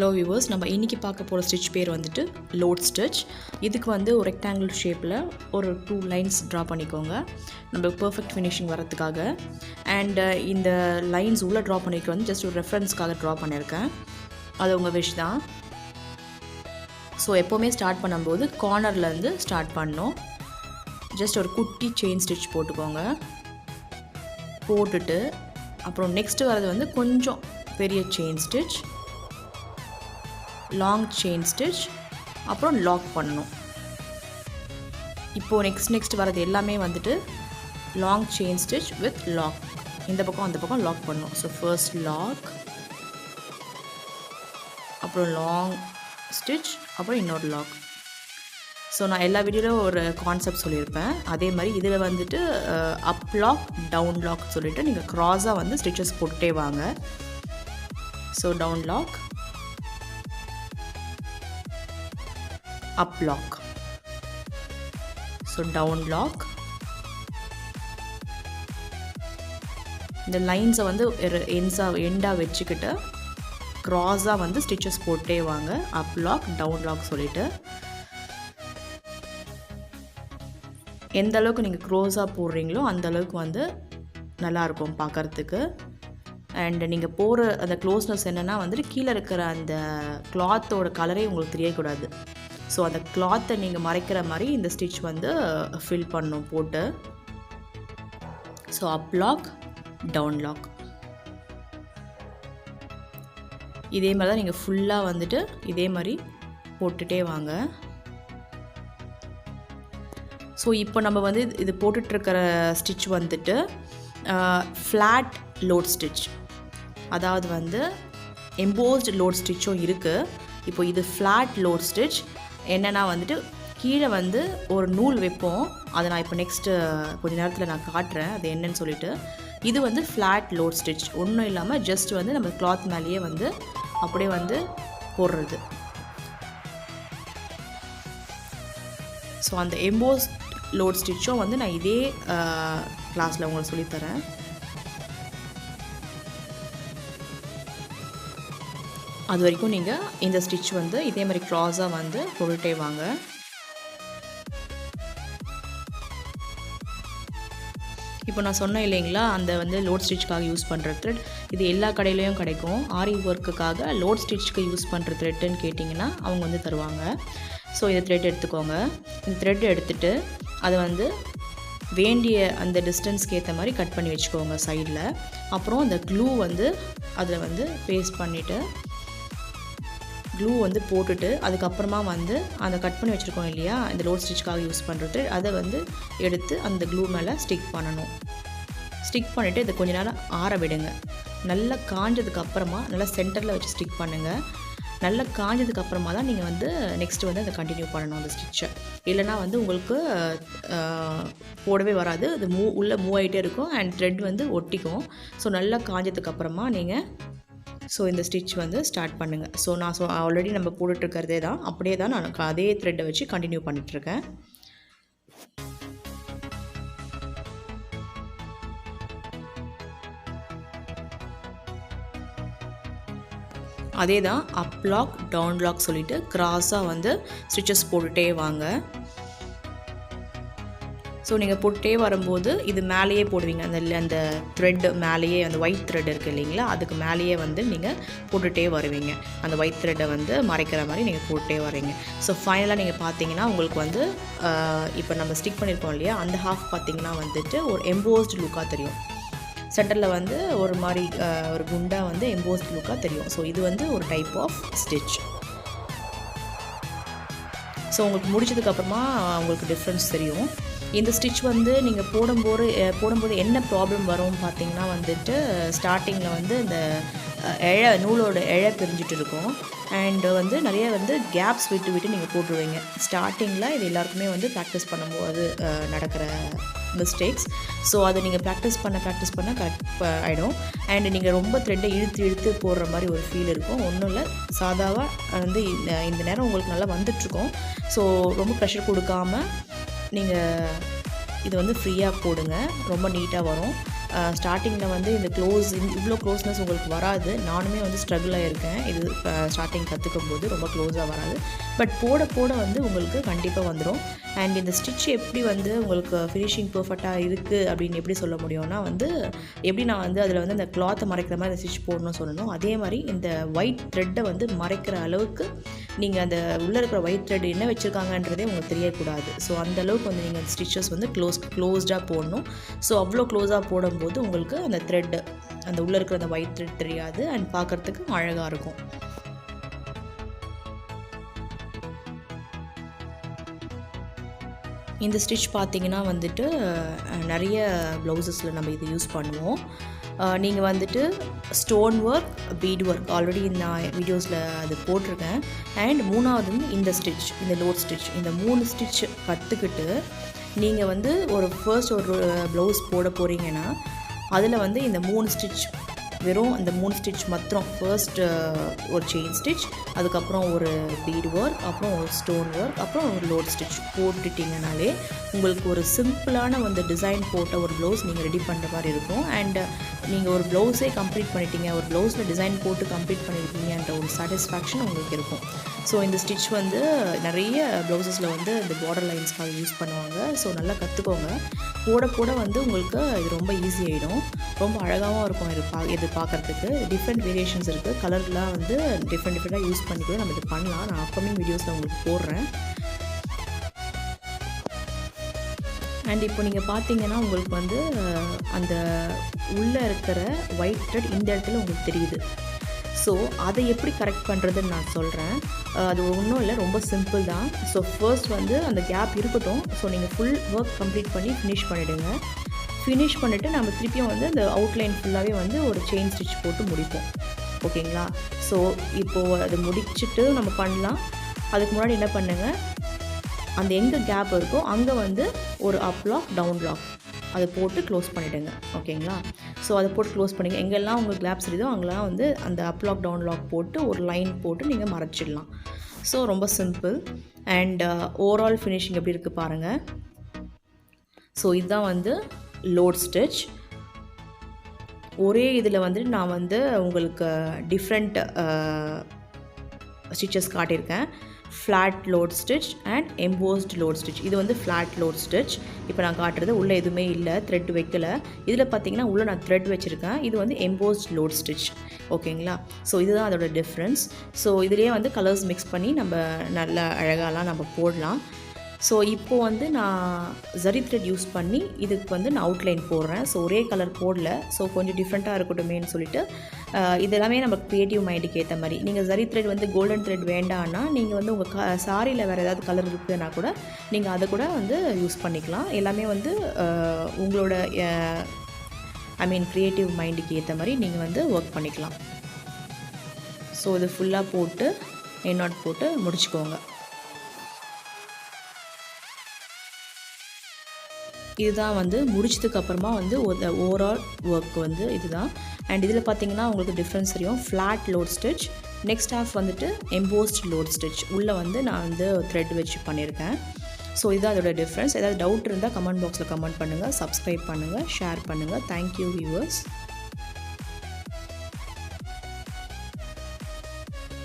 Hello viewers, நம்ம இன்றைக்கி பார்க்க போகிற ஸ்டிச் பேர் வந்துட்டு லோட் ஸ்டிச். இதுக்கு வந்து ஒரு ரெக்டாங்கிள் ஷேப்பில் ஒரு 2 லைன்ஸ் ட்ரா பண்ணிக்கோங்க நம்ம பர்ஃபெக்ட் ஃபினிஷிங் வரதுக்காக. அண்ட் இந்த லைன்ஸ் உள்ளே ட்ரா பண்ணிக்க வந்து ஜஸ்ட் ஒரு ரெஃபரன்ஸ்க்காக ட்ரா பண்ணியிருக்கேன். அது உங்கள் விஷ் தான். ஸோ எப்போவுமே ஸ்டார்ட் பண்ணும்போது கார்னர்லேருந்து ஸ்டார்ட் பண்ணணும். ஜஸ்ட் ஒரு குட்டி செயின் ஸ்டிச் போட்டுக்கோங்க. போட்டுட்டு அப்புறம் நெக்ஸ்ட்டு வரது வந்து கொஞ்சம் பெரிய chain stitch, long chain stitch, அப்புறம் லாக் பண்ணணும். இப்போது நெக்ஸ்ட் வரது எல்லாமே வந்துட்டு long chain stitch with lock. இந்த பக்கம் அந்த பக்கம் லாக் பண்ணணும். ஸோ ஃபர்ஸ்ட் லாக், அப்புறம் லாங் ஸ்டிச், அப்புறம் இன்னொரு லாக். ஸோ நான் எல்லா வீடியோவில் ஒரு கான்செப்ட் சொல்லியிருப்பேன். அதே மாதிரி இதில் வந்துட்டு அப் லாக், டவுன் லாக் சொல்லிவிட்டு நீங்கள் க்ராஸாக வந்து ஸ்டிச்சஸ் போட்டுட்டே வாங்க. So down lock, up lock, so down lock. இந்த லைன்ஸை வந்து எண்டாக வச்சுக்கிட்டு க்ராஸாக வந்து ஸ்டிச்சஸ் போட்டே வாங்க. அப் லாக், டவுன் லாக் சொல்லிவிட்டு எந்த அளவுக்கு நீங்கள் க்ரோஸாக போடுறீங்களோ அந்த அளவுக்கு வந்து நல்லாயிருக்கும் பார்க்குறதுக்கு. அண்ட் நீங்கள் போகிற அந்த க்ளோஸ்னஸ் என்னென்னா வந்துட்டு கீழே இருக்கிற அந்த கிளாத்தோட கலரே உங்களுக்கு தெரியக்கூடாது. ஸோ அந்த கிளாத்தை நீங்கள் மறைக்கிற மாதிரி இந்த ஸ்டிச் வந்து ஃபில் பண்ணணும் போட்டு. So up lock, down lock. இதே மாதிரி தான் நீங்கள் ஃபுல்லாக வந்துட்டு இதே மாதிரி போட்டுகிட்டே வாங்க. ஸோ இப்போ நம்ம வந்து இது போட்டுட்ருக்கிற ஸ்டிச் வந்துட்டு ஃப்ளாட் லோட் ஸ்டிச், அதாவது வந்து எம்போஸ்டு லோட் ஸ்டிச்சும் இருக்குது. இப்போ இது ஃப்ளாட் லோட் ஸ்டிச். என்னென்னா வந்துட்டு கீழே வந்து ஒரு நூல் வைப்போம். அதை நான் இப்போ நெக்ஸ்ட்டு கொஞ்ச நேரத்தில் நான் காட்டுறேன் அது என்னன்னு சொல்லிட்டு. இது வந்து ஃப்ளாட் லோட் ஸ்டிச். ஒன்றும் இல்லாமல் ஜஸ்ட் வந்து நம்ம கிளாத் மேலேயே வந்து அப்படியே வந்து போடுறது. ஸோ அந்த எம்போஸ்ட் லோட் ஸ்டிச்சும் வந்து நான் இதே கிளாஸில் உங்களுக்கு சொல்லித்தரேன். அது வரைக்கும் நீங்கள் இந்த ஸ்டிச் வந்து இதே மாதிரி க்ராஸாக வந்து போட்டுட்டே வாங்க. இப்போ நான் சொன்னேன் இல்லைங்களா, அந்த வந்து லோட் ஸ்டிச்சுக்காக யூஸ் பண்ணுற த்ரெட் இது எல்லா கடையிலையும் கிடைக்கும். ஆரி ஒர்க்குக்காக லோட் ஸ்டிச்சுக்கு யூஸ் பண்ணுற த்ரெட்டுன்னு கேட்டிங்கன்னா அவங்க வந்து தருவாங்க. ஸோ இதை த்ரெட் எடுத்துக்கோங்க. இந்த த்ரெட் எடுத்துகிட்டு அதை வந்து வேண்டிய அந்த டிஸ்டன்ஸ்க்கு ஏற்ற மாதிரி கட் பண்ணி வச்சுக்கோங்க சைடில். அப்புறம் அந்த க்ளூ வந்து அதில் வந்து பேஸ்ட் பண்ணிவிட்டு க்ளூ வந்து போட்டுட்டு அதுக்கப்புறமா வந்து அந்த கட் பண்ணி வச்சுருக்கோம் இல்லையா இந்த லோட் ஸ்டிச்சுக்காக யூஸ் பண்ணுறது, அதை வந்து எடுத்து அந்த க்ளூ மேலே ஸ்டிக் பண்ணணும். ஸ்டிக் பண்ணிவிட்டு இதை கொஞ்ச நேரம் ஆற விடுங்க. நல்லா காஞ்சதுக்கப்புறமா நல்லா சென்டரில் வச்சு ஸ்டிக் பண்ணுங்கள். நல்லா காஞ்சதுக்கப்புறமா தான் நீங்கள் வந்து நெக்ஸ்ட்டு வந்து அதை கண்டினியூ பண்ணணும் அந்த ஸ்டிச்சை. இல்லைனா வந்து உங்களுக்கு போடவே வராது. அது உள்ளே மூவ் ஆகிட்டே இருக்கும் அண்ட் த்ரெட் வந்து ஒட்டிக்கும். ஸோ நல்லா காஞ்சதுக்கப்புறமா நீங்கள் இந்த ஸ்டிச் வந்து ஸ்டார்ட் பண்ணுங்கள். ஸோ நான் ஆல்ரெடி நம்ம போட்டுட்ருக்கிறதே தான், அப்படியே தான் நான் அதே த்ரெட்டை வச்சு கண்டினியூ பண்ணிகிட்ருக்கேன். அதே தான் அப் லாக், டவுன் லாக் சொல்லிவிட்டு க்ராஸாக வந்து ஸ்டிச்சஸ் போட்டுகிட்டே வாங்க. ஸோ நீங்கள் போட்டுட்டே வரும்போது இது மேலேயே போடுவீங்க. அந்த த்ரெட்டு மேலேயே அந்த ஒயிட் த்ரெட் இருக்குது இல்லைங்களா, அதுக்கு மேலேயே வந்து நீங்கள் போட்டுகிட்டே வருவீங்க. அந்த ஒயிட் த்ரெட்டை வந்து மறைக்கிற மாதிரி நீங்கள் போட்டுகிட்டே வரீங்க. ஸோ ஃபைனலாக நீங்கள் பார்த்தீங்கன்னா உங்களுக்கு வந்து இப்போ நம்ம ஸ்டிக் பண்ணியிருக்கோம் இல்லையா, அந்த ஹாஃப் பார்த்தீங்கன்னா வந்துட்டு ஒரு எம்போஸ்டு லுக்காக தெரியும். சென்டரில் வந்து ஒரு மாதிரி ஒரு குண்டாக வந்து எம்போஸ்டு லுக்காக தெரியும். ஸோ இது வந்து ஒரு டைப் ஆஃப் ஸ்டிச். ஸோ உங்களுக்கு முடிச்சதுக்கப்புறமா உங்களுக்கு டிஃப்ரென்ஸ் தெரியும். இந்த ஸ்டிச் வந்து நீங்கள் போடும்போது என்ன ப்ராப்ளம் வரும் பார்த்தீங்கன்னா வந்துட்டு ஸ்டார்டிங்கில் வந்து இந்த நூலோட இழை பிரிஞ்சிட்டு இருக்கும். அண்டு வந்து நிறைய வந்து கேப்ஸ் விட்டு நீங்கள் போட்டுருவீங்க ஸ்டார்டிங்கில். இது எல்லாருக்குமே வந்து ப்ராக்டிஸ் பண்ணும்போது நடக்கிற மிஸ்டேக்ஸ். ஸோ அதை நீங்கள் ப்ராக்டிஸ் பண்ண கரெக்ட் ஆகிடும். அண்டு நீங்கள் ரொம்ப த்ரெட்டை இழுத்து போடுற மாதிரி ஒரு ஃபீல் இருக்கும். ஒன்றும் இல்லை, சாதாவாக வந்து இந்த நேரம் உங்களுக்கு நல்லா வந்துட்டுருக்கும். ஸோ ரொம்ப ப்ரெஷர் கொடுக்காமல் நீங்கள் இது வந்து ஃப்ரீயாக போடுங்க, ரொம்ப நீட்டாக வரும். ஸ்டார்டிங்கில் வந்து இந்த இவ்வளோ க்ளோஸ்னஸ் உங்களுக்கு வராது. நானுமே வந்து ஸ்ட்ரகிள் ஆகிருக்கேன். இது ஸ்டார்டிங் கற்றுக்கும் போது ரொம்ப க்ளோஸாக வராது. பட் போட போட வந்து உங்களுக்கு கண்டிப்பாக வந்துடும். அண்ட் இந்த ஸ்டிச் எப்படி வந்து உங்களுக்கு ஃபினிஷிங் பர்ஃபெக்டாக இருக்குது அப்படின்னு எப்படி சொல்ல முடியும்னா வந்து எப்படி நான் வந்து அதில் வந்து அந்த கிளாத்தை மறைக்கிற மாதிரி அந்த ஸ்டிச் போடணும்னு சொல்லணும். அதே மாதிரி இந்த ஒயிட் த்ரெட்டை வந்து மறைக்கிற அளவுக்கு நீங்கள் அந்த உள்ளே இருக்கிற ஒயிட் த்ரெட் என்ன வச்சுருக்காங்கன்றதே உங்களுக்கு தெரியக்கூடாது. ஸோ அந்தளவுக்கு வந்து நீங்கள் ஸ்டிச்சஸ் வந்து க்ளோஸ்டாக போடணும். ஸோ அவ்வளோ க்ளோஸாக போடும்போது உங்களுக்கு அந்த த்ரெட்டு அந்த உள்ளே இருக்கிற அந்த ஒயிட் த்ரெட் தெரியாது அண்ட் பார்க்குறதுக்கு அழகாக இருக்கும். இந்த ஸ்டிச் பார்த்திங்கன்னா வந்துட்டு நிறைய ப்ளவுசஸில் நம்ம இது யூஸ் பண்ணுவோம். நீங்கள் வந்துட்டு stone work, beat work already நான் வீடியோஸில் அது போட்டிருக்கேன். அண்ட் மூணாவது வந்து இந்த ஸ்டிச், இந்த லோட் ஸ்டிச், இந்த 3 ஸ்டிச் கற்றுக்கிட்டு நீங்கள் வந்து ஒரு ப்ளவுஸ் போட போகிறீங்கன்னா அதில் வந்து இந்த 3 ஸ்டிச் வெறும் அந்த 3 ஸ்டிச் மாத்திரம் ஃபர்ஸ்ட் ஒரு செயின் ஸ்டிச், அதுக்கப்புறம் ஒரு பீட் ஒர்க், அப்புறம் ஒரு ஸ்டோன் ஒர்க், அப்புறம் ஒரு லோட் ஸ்டிச் போட்டுட்டிங்கனாலே உங்களுக்கு ஒரு சிம்பிளான வந்து டிசைன் போட்ட ஒரு ப்ளவுஸ் நீங்கள் ரெடி பண்ணுற மாதிரி இருக்கும். அண்ட் நீங்கள் ஒரு ப்ளவுஸே கம்ப்ளீட் பண்ணிட்டீங்க, ஒரு ப்ளவுஸில் டிசைன் போட்டு கம்ப்ளீட் பண்ணியிருக்கீங்கன்ற ஒரு சாட்டிஸ்ஃபேக்ஷன் உங்களுக்கு இருக்கும். ஸோ இந்த ஸ்டிச் வந்து நிறைய ப்ளவுசஸில் வந்து இந்த பார்டர் லைன்ஸ்க்காக யூஸ் பண்ணுவாங்க. ஸோ நல்லா கற்றுக்கோங்க. போட போட வந்து உங்களுக்கு இது ரொம்ப ஈஸி ஆகிடும். ரொம்ப அழகாகவும் இருக்கும் இது பார்க்குறதுக்கு. டிஃப்ரெண்ட் வேரியேஷன்ஸ் இருக்குது. கலர்லாம் வந்து டிஃப்ரெண்ட்டாக யூஸ் பண்ணிக்கூட நம்ம இது பண்ணலாம். நான் அப்கமிங் வீடியோஸில் உங்களுக்கு போடுறேன். அண்ட் இப்போ நீங்கள் பார்த்தீங்கன்னா உங்களுக்கு வந்து அந்த உள்ளே இருக்கிற ஒயிட் த்ரெட் இந்த இடத்துல உங்களுக்கு தெரியுது. ஸோ அதை எப்படி கரெக்ட் பண்ணுறதுன்னு நான் சொல்கிறேன். அது ஒன்றும் இல்லை, ரொம்ப சிம்பிள் தான். ஸோ ஃபர்ஸ்ட் வந்து அந்த கேப் இருக்கட்டும். ஸோ நீங்கள் ஃபுல் ஒர்க் கம்ப்ளீட் பண்ணி ஃபினிஷ் பண்ணிவிடுங்க. ஃபினிஷ் பண்ணிவிட்டு நம்ம திருப்பியும் வந்து அந்த அவுட்லைன் ஃபுல்லாகவே வந்து ஒரு செயின் ஸ்டிச் போட்டு முடிப்போம். ஓகேங்களா? ஸோ இப்போது அது முடிச்சுட்டு நம்ம பண்ணலாம். அதுக்கு முன்னாடி என்ன பண்ணுங்கள், அந்த எங்கே கேப் இருக்கோ அங்கே வந்து ஒரு அப் லாக், டவுன் லாக் அதை போட்டு க்ளோஸ் பண்ணிவிடுங்க. ஓகேங்களா? ஸோ அதை போட்டு க்ளோஸ் பண்ணிங்க. எங்கெல்லாம் உங்களுக்கு கேப்ஸ் தெரியுதோ அங்கெல்லாம் வந்து அந்த அப் லாக், டவுன் லாக் போட்டு ஒரு லைன் போட்டு நீங்கள் மறைச்சிடலாம். ஸோ ரொம்ப சிம்பிள். அண்ட் ஓவரால் ஃபினிஷிங் எப்படி இருக்குது பாருங்கள். ஸோ இதுதான் வந்து லோட் ஸ்டிச். ஒரே இதில் வந்து நான் வந்து உங்களுக்கு டிஃப்ரெண்ட் ஸ்டிச்சஸ் காட்டியிருக்கேன். Flat load stitch and embossed load stitch. இது வந்து ஃப்ளாட் லோட் ஸ்டிச். இப்போ நான் காட்டுறது உள்ளே எதுவுமே இல்லை, த்ரெட் வைக்கல. இதில் பார்த்தீங்கன்னா உள்ளே நான் த்ரெட் வச்சுருக்கேன். இது வந்து எம்போஸ்ட் லோட் ஸ்டிச். ஓகேங்களா? ஸோ இதுதான் அதோட டிஃப்ரென்ஸ். ஸோ இதுலேயே வந்து கலர்ஸ் மிக்ஸ் பண்ணி நம்ம நல்ல அழகாலாம் நம்ம போடலாம். ஸோ இப்போது வந்து நான் ஜரி த்ரெட் யூஸ் பண்ணி இதுக்கு வந்து நான் அவுட்லைன் போடுறேன். ஸோ ஒரே கலர் போடல. ஸோ கொஞ்சம் டிஃப்ரெண்ட்டாக இருக்கட்டுமேன்னு சொல்லிட்டு இதெல்லாமே நம்ம க்ரியேட்டிவ் மைண்டுக்கு ஏற்ற மாதிரி. நீங்கள் ஜரி த்ரெட் வந்து கோல்டன் த்ரெட் வேண்டான்னா நீங்கள் வந்து உங்கள் சாரியில் வேறு ஏதாவது கலர் இருக்குதுன்னா கூட நீங்கள் அதை கூட வந்து யூஸ் பண்ணிக்கலாம். எல்லாமே வந்து உங்களோட க்ரியேட்டிவ் மைண்டுக்கு ஏற்ற மாதிரி நீங்கள் வந்து ஒர்க் பண்ணிக்கலாம். ஸோ இது ஃபுல்லாக போட்டு எண்ணாட் போட்டு முடிச்சுக்கோங்க. இதுதான் வந்து முடிச்சதுக்கப்புறமா வந்து ஓவரால் ஒர்க் வந்து இதுதான். அண்ட் இதில் பார்த்தீங்கன்னா உங்களுக்கு டிஃப்ரென்ஸ் தெரியும். Flat load stitch, next half வந்துட்டு எம்போஸ்ட் லோட் ஸ்டிச். உள்ளே வந்து நான் வந்து த்ரெட் வச்சு பண்ணியிருக்கேன். ஸோ இதுதான் அதோட டிஃப்ரென்ஸ். ஏதாவது டவுட் இருந்தால் கமெண்ட் பாக்ஸில் கமெண்ட் பண்ணுங்கள், சப்ஸ்கிரைப் பண்ணுங்கள், ஷேர் பண்ணுங்கள். Thank you viewers.